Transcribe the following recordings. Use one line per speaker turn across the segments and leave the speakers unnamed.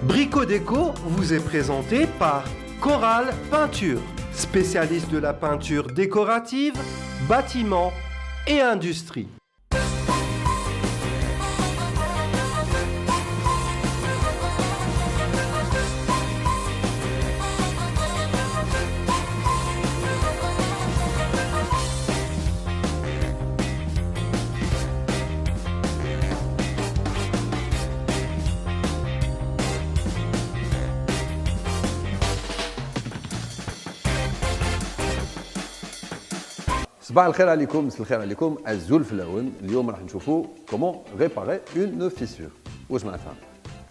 Brico Déco vous est présenté par Coral Peinture, spécialiste de la peinture décorative, bâtiment et industrie.
صباح الخير عليكم مساء الخير عليكم عزول في العون. اليوم راح نشوفوا كومون ريباري اون فيسور. واش معناتها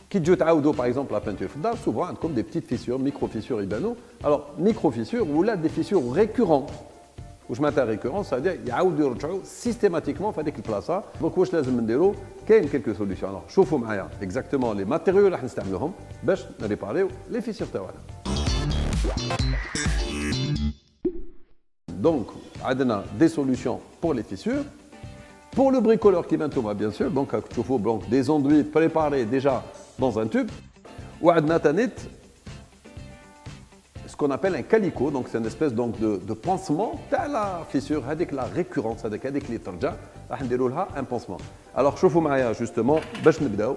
كي تجيو تعاودوا باغ اكزومبل لا بانتور في الدار سوفون عندكم دي بتيت فيسور ميكرو فيسور يبانوا. الوغ ميكرو فيسور ولا دي فيسور ريكورون. واش معناتها ريكورون سادير يعاودوا يرجعوا سيستيماتيكمون في هذيك البلاصه. دونك واش لازم نديروا كاين كيلكو سوليسيون. الوغ شوفوا معايا اكزاكتومون لي ماتيريو اللي راح نستعملوهم باش نريباريو لي فيسور تاعنا. Donc, on a des solutions pour les fissures. Pour le bricoleur qui vient Thomas, bien sûr, donc des enduits préparés déjà dans un tube. Ou on a ce qu'on appelle un calico, donc c'est une espèce donc, de pansement à la fissure, avec la récurrence, avec les tarja, on a un pansement. Alors, je vous montre justement, باش نبداو.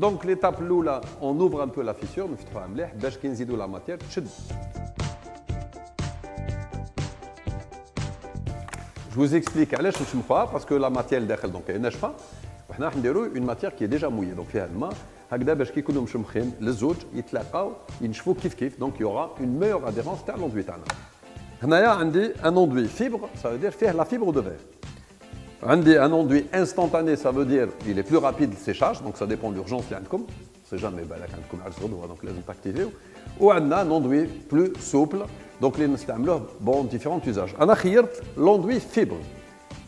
Donc l'étape là, on ouvre un peu la fissure, نفتحوها مليح باش كي نزيدوا لا ماتير تشد. Je vous explique علاش نشمخوها parce que la matière داخل دونك هي ناشفه وحنا راح نديروا une matière qui est déjà mouillée donc فيها الماء هكذا باش كي يكونوا مشمخين للزوج يتلاقاو ينشفوا كيف donc il y aura une meilleure adhérence تاع l'enduit تاعنا. هنايا عندي un enduit fibre, ça veut dire فيه la fibre de verre. Un enduit instantané, ça veut dire qu'il est plus rapide le séchage, donc ça dépend de l'urgence qu'il y a. C'est jamais donc les activer. Ou on a un enduit plus souple, donc les bon différents usages. En akhir, l'enduit fibre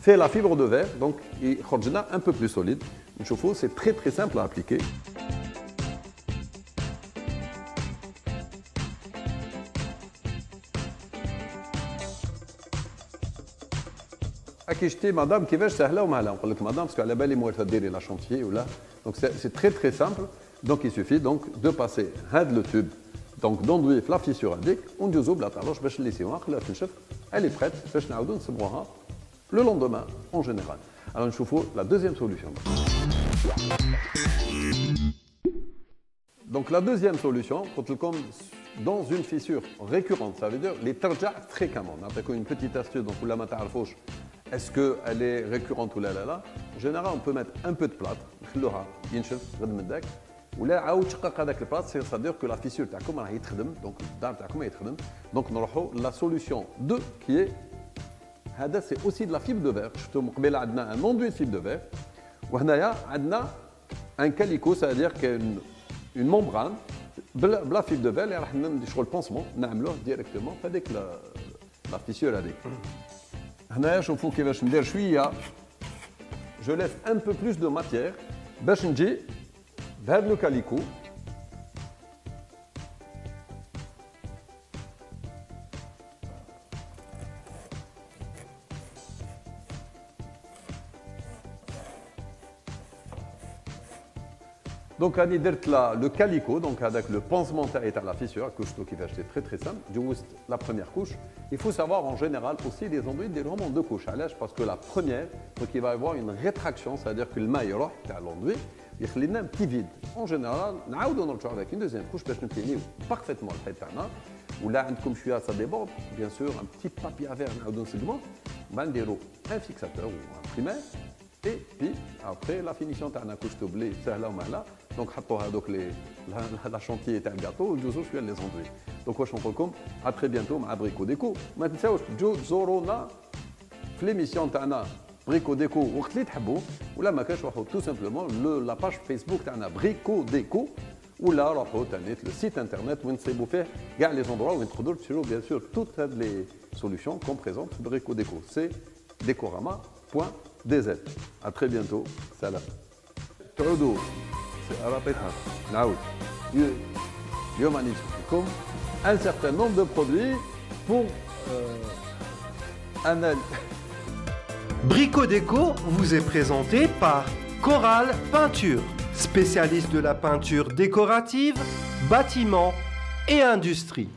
fait la fibre de verre, donc il est un peu plus solide. C'est très simple à appliquer. كيشتي مدام كيفاش سهله ومهله نقول لك مدام باسكو على بالي موالفه ديري لا شونتيي ولا دونك سي تري سامبل دونك il suffit donc de passer هاد لو توب دونك دوندوي في لا فيسور هذيك وندوزو بلا طالوش باش نليسيوها نخليها تنشف elle est prête باش نعاودو نصبغوها لو لوندومان en général. Alors نشوفوا la deuxième solution. Donc la deuxième solution قلت لكم dans une fissure récurrente, ça veut dire les ترجع fréquemment. نعطيكم une petite astuce donc ولا ما تعرفوش est-ce qu'elle est récurrente ou là En général, on peut mettre un peu de plâtre, نخلوها ينشف غد من داك ولا عاود تشقق هذاك البلاط c'est-à-dire que la fissure تاعكم راه يتخدم donc الدار تاعكم يتخدم donc نروحوا la solution 2 qui est هذا c'est aussi de la fibre de verre. شفتوا مقبله عندنا un enduit de fibre de verre وهنايا عندنا un calico c'est-à-dire une membrane بلا fibre de verre اللي راح نديروا البونسمون نعملوه ديريكتومون في هذيك la fissure هذيك. هنايا شوفوا كيفاش ندير شويه جو ليس ان بو بلوس دو ماتيير باش نجي بهذا لو كاليكو دونك راني درت لو كاليكو دونك هذاك لو بونسمون تاعي تاع لا فيسور كوشتو كيفاش سي تري سامبل جوزت لا بروميير كوش. Il faut savoir en général aussi les enduits نديرهم en deux couches. علاش parce que la première donc il va y avoir une rétraction, c'est-à-dire que الماء يروح تاع l'enduit يخلي لنا un petit vide. En général نعاودو نرجعو avec une deuxième couche باش نبلينيو parfaitement الحيط تاعنا. ولا عندكم شويه ça déborde bien sûr un petit papier à verre نعاودو نسقموه بعد نديرو un fixateur ou un primaire. Et puis après la finition تاعنا كوشتو بلي سهله ومهله دونك حطوا هذوك لا شونتيي تاع الكاطو وندوزو شويه لي زوندوي. دونك واش نقول لكم ا تري بيانتو مع بريكو ديكو. ما تنساوش تجوا تزورونا في ليميسيون تاعنا بريكو ديكو وقت اللي تحبوا ولا ما كاش روحوا تو سامبلومون لا باج فيسبوك تاعنا بريكو ديكو ولا روحوا تانيت لو سيت انترنت وين تصيبوا فيه كاع لي زوندروا وين تقدروا تشريو بيان سور توت هاد لي سوليوشن كوم بريزونت بريكو ديكو. سي decorama.dz. À très bientôt. Salam. تعودوا رابطها نعاود اليوم غادي نشوف لكم un certain nombre de produits pour
Brico Déco vous est présenté par Coral Peinture, spécialiste de la peinture décorative, bâtiment et industrie.